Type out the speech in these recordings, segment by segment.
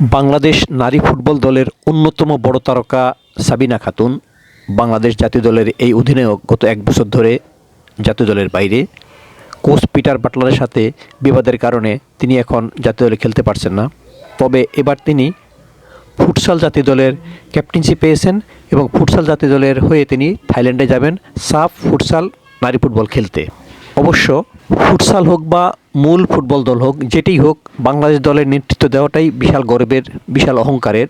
বাংলাদেশ নারী ফুটবল দলের অন্যতম বড় তারকা সাবিনা খাতুন বাংলাদেশ জাতীয় দলের এই অধিনায়ক গত এক বছর ধরে জাতীয় দলের বাইরে। কোচ পিটার বাটলারের সাথে বিবাদের কারণে তিনি এখন জাতীয় দলে খেলতে পারছেন না। তবে এবার তিনি ফুটসাল জাতীয় দলের ক্যাপ্টেন্সি পেয়েছেন এবং ফুটসাল জাতীয় দলের হয়ে তিনি থাইল্যান্ডে যাবেন সাফ ফুটসাল নারী ফুটবল খেলতে। অবশ্য ফুটসাল হোক বা মূল ফুটবল দল হোক, যেটিই হোক, বাংলাদেশ দলের নেতৃত্ব দেওয়াটাই বিশাল গর্বের, বিশাল অহংকারের।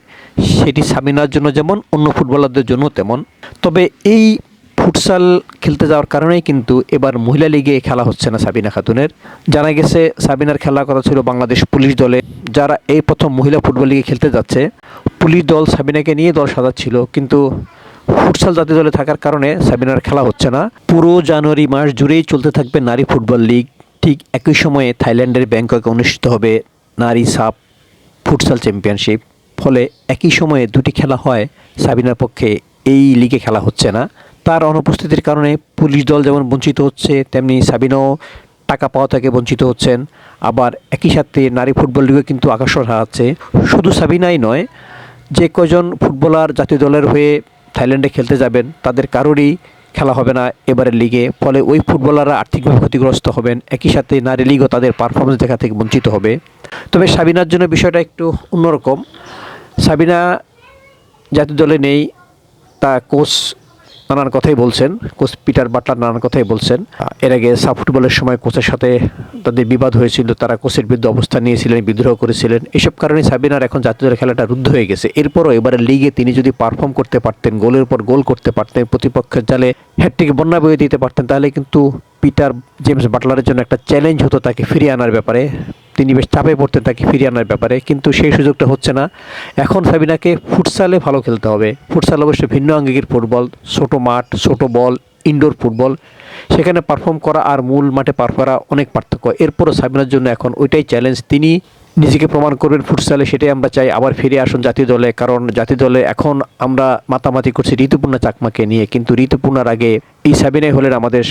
সেটি সাবিনার জন্য যেমন, অন্য ফুটবলারদের জন্য তেমন। তবে এই ফুটসাল খেলতে যাওয়ার কারণেই কিন্তু এবার মহিলা লিগে খেলা হচ্ছে না সাবিনা খাতুনের। জানা গেছে সাবিনার খেলার কথা ছিল বাংলাদেশ পুলিশ দলে, যারা এই প্রথম মহিলা ফুটবল লিগে খেলতে যাচ্ছে। পুলিশ দল সাবিনাকে নিয়ে দল সাজাচ্ছিল, কিন্তু ফুটসাল জাতীয় দলে থাকার কারণে সাবিনার খেলা হচ্ছে না। পুরো জানুয়ারি মাস জুড়েই চলতে থাকবে নারী ফুটবল লিগ। ঠিক একই সময়ে থাইল্যান্ডের ব্যাংককে অনুষ্ঠিত হবে নারী সাফ ফুটসাল চ্যাম্পিয়নশিপ। ফলে একই সময়ে দুটি খেলা হয়, সাবিনার পক্ষে এই লিগে খেলা হচ্ছে না। তার অনুপস্থিতির কারণে পুলিশ দল যেমন বঞ্চিত হচ্ছে, তেমনি সাবিনাও টাকা পাওয়া থেকে বঞ্চিত হচ্ছেন। আবার একই সাথে নারী ফুটবল লিগে কিন্তু আকর্ষণ হারাচ্ছে। শুধু সাবিনাই নয়, যে কজন ফুটবলার জাতীয় দলের হয়ে থাইল্যান্ডে খেলতে যাবেন তাদের কারোরই খেলা হবে না এবারের লিগে। ফলে ওই ফুটবলাররা আর্থিকভাবে ক্ষতিগ্রস্ত হবেন, একই সাথে নারী লিগও তাদের পারফরমেন্স দেখা থেকে বঞ্চিত হবে। তবে সাবিনার জন্য বিষয়টা একটু অন্যরকম। সাবিনা জাতীয় দলে নেই, তা কোচ নানান কথাই বলছেন, কোচ পিটার বাটলার নানান কথাই বলছেন। এর আগে সাফ ফুটবলের সময় কোচের সাথে তাদের বিবাদ হয়েছিল, তারা কোচের বিরুদ্ধে অবস্থান নিয়েছিলেন, বিদ্রোহ করেছিলেন। এসব কারণে সাবিনার এখন জাতীয় দলের খেলাটা রুদ্ধ হয়ে গেছে। এরপরও এবারে লিগে তিনি যদি পারফর্ম করতে পারতেন, গোলের পর গোল করতে পারতেন, প্রতিপক্ষের জালে হ্যাটট্রিক বন্যা বয়ে দিতে পারতেন, তাহলে কিন্তু পিটার জেমস বাটলারের জন্য একটা চ্যালেঞ্জ হতো তাকে ফিরিয়ে আনার ব্যাপারে। তিনি বেশ চাপে পড়তেন তাকে ফিরিয়ে আনার ব্যাপারে, কিন্তু সেই সুযোগটা হচ্ছে না। এখন সাবিনাকে ফুটসালে ভালো খেলতে হবে। ফুটসাল অবশ্যই ভিন্ন আঙ্গিকের ফুটবল, ছোট মাঠ, ছোট বল, ইনডোর ফুটবল। সেখানে পারফর্ম করা আর মূল মাঠে পারফর্ম করা অনেক পার্থক্য। এরপরও সাবিনার জন্য এখন ওইটাই চ্যালেঞ্জ, তিনি নিজেকে প্রমাণ করবেন ফুটসালে। সেটাই আমরা চাই, আবার ফিরে আসুন জাতীয় দলে। কারণ জাতীয় দলে এখন আমরা মাতামাতি করছি ঋতুপূর্ণা চাকমাকে নিয়ে, কিন্তু ঋতুপূর্ণার আগে এই সাবিনাই হলেন আমাদের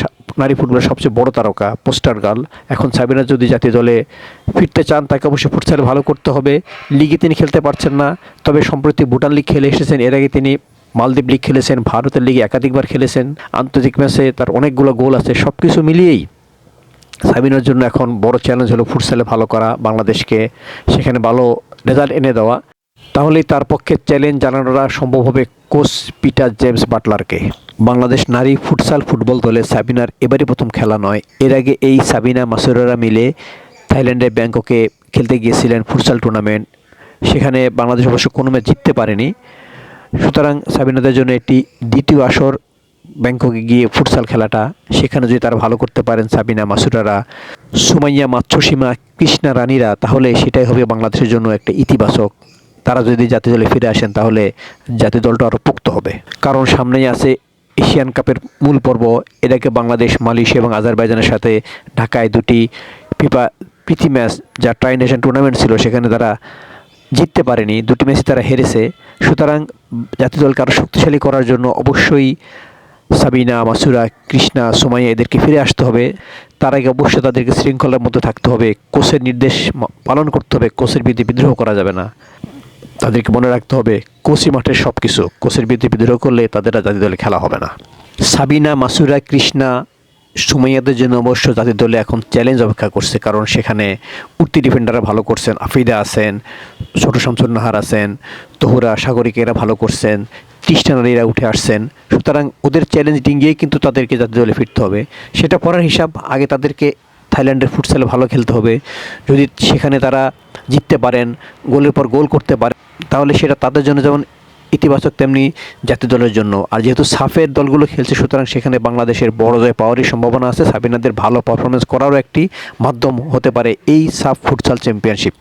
নারী ফুটবলের সবচেয়ে বড় তারকা, পোস্টার গার্ল। এখন সাবিনা যদি জাতীয় দলে ফিরতে চান, তাকে অবশ্যই ফুটসালে ভালো করতে হবে। লিগে তিনি খেলতে পারছেন না, তবে সম্প্রতি ভুটান লিগ খেলে এসেছেন। এর আগে তিনি মালদ্বীপ লিগ খেলেছেন, ভারতের লিগে একাধিকবার খেলেছেন। আন্তর্জাতিক ম্যাচে তার অনেকগুলো গোল আছে। সব কিছু মিলিয়েই সাবিনার জন্য এখন বড় চ্যালেঞ্জ হলো ফুটসালে ভালো করা, বাংলাদেশকে সেখানে ভালো রেজাল্ট এনে দেওয়া। তাহলেই তার পক্ষে চ্যালেঞ্জ জানানোটা সম্ভব হবে কোচ পিটার জেমস বাটলারকে। বাংলাদেশ নারী ফুটসাল ফুটবল দলে সাবিনার এবারই প্রথম খেলা নয়। এর আগে এই সাবিনা মাসুরারা মিলে থাইল্যান্ডের ব্যাংককে খেলতে গিয়েছিলেন ফুটসাল টুর্নামেন্ট। সেখানে বাংলাদেশ অবশ্য কোনো ম্যাচ জিততে পারেনি। সুতরাং সাবিনাদের জন্য এটি দ্বিতীয় আসর ব্যাংককে গিয়ে ফুটসাল খেলাটা। সেখানে যদি তারা ভালো করতে পারেন, সাবিনা মাসুরারা, সুমাইয়া মাতসুসীমা, কৃষ্ণা রানীরা, তাহলে সেটাই হবে বাংলাদেশের জন্য একটা ইতিবাচক। তারা যদি জাতীয় দলে ফিরে আসেন, তাহলে জাতীয় দলটা আরও পোক্ত হবে। কারণ সামনেই আছে এশিয়ান কাপের মূল পর্ব। এর আগে বাংলাদেশ মালয়েশিয়া এবং আজারবাইজানের সাথে ঢাকায় দুটি ফিফা প্রীতি ম্যাচ, যা ট্রাই নেশন টুর্নামেন্ট ছিল, সেখানে তারা জিততে পারেনি, দুটি ম্যাচে তারা হেরেছে। সুতরাং জাতীয় দলকে আরও শক্তিশালী করার জন্য অবশ্যই সাবিনা, মাসুরা, কৃষ্ণা, সুমাইয়া এদেরকে ফিরে আসতে হবে। তার আগে অবশ্যই তাদেরকে শৃঙ্খলার মধ্যে থাকতে হবে, কোচের নির্দেশ পালন করতে হবে, কোচের বিরুদ্ধে বিদ্রোহ করা যাবে না। তাদেরকে মনে রাখতে হবে কোচই মাঠের সব কিছু, কোচের বিরুদ্ধে বিদ্রোহ করলে তাদের জাতীয় দলে খেলা হবে না। সাবিনা, মাসুরা, কৃষ্ণা, সুমাইয়াদের জন্য অবশ্য জাতীয় দলে এখন চ্যালেঞ্জ অপেক্ষা করছে। কারণ সেখানে উঠতি ডিফেন্ডাররা ভালো করছেন, আফিদা আছেন, ছোট শামসুন নাহার আছেন, তহুরা, সাগরিকেরা ভালো করছেন, খ্রিস্টানারীরা উঠে আসছেন। সুতরাং ওদের চ্যালেঞ্জ ডিঙ্গিয়েই কিন্তু তাদেরকে জাতীয় দলে ফিরতে হবে। সেটা পরের হিসাব, আগে তাদেরকে থাইল্যান্ডের ফুটসালে ভালো খেলতে হবে। যদি সেখানে তারা জিততে পারেন, গোলের পর গোল করতে পারেন, তাহলে সেটা তাদের জন্য যেমন ইতিবাচক, তেমনি জাতীয় দলের জন্য। আর যেহেতু সাফের দলগুলো খেলছে, সুতরাং সেখানে বাংলাদেশের বড় জয় পাওয়ারই সম্ভাবনা আছে। সাবিনাদের ভালো পারফরমেন্স করারও একটি মাধ্যম হতে পারে এই সাফ ফুটসাল চ্যাম্পিয়নশিপ।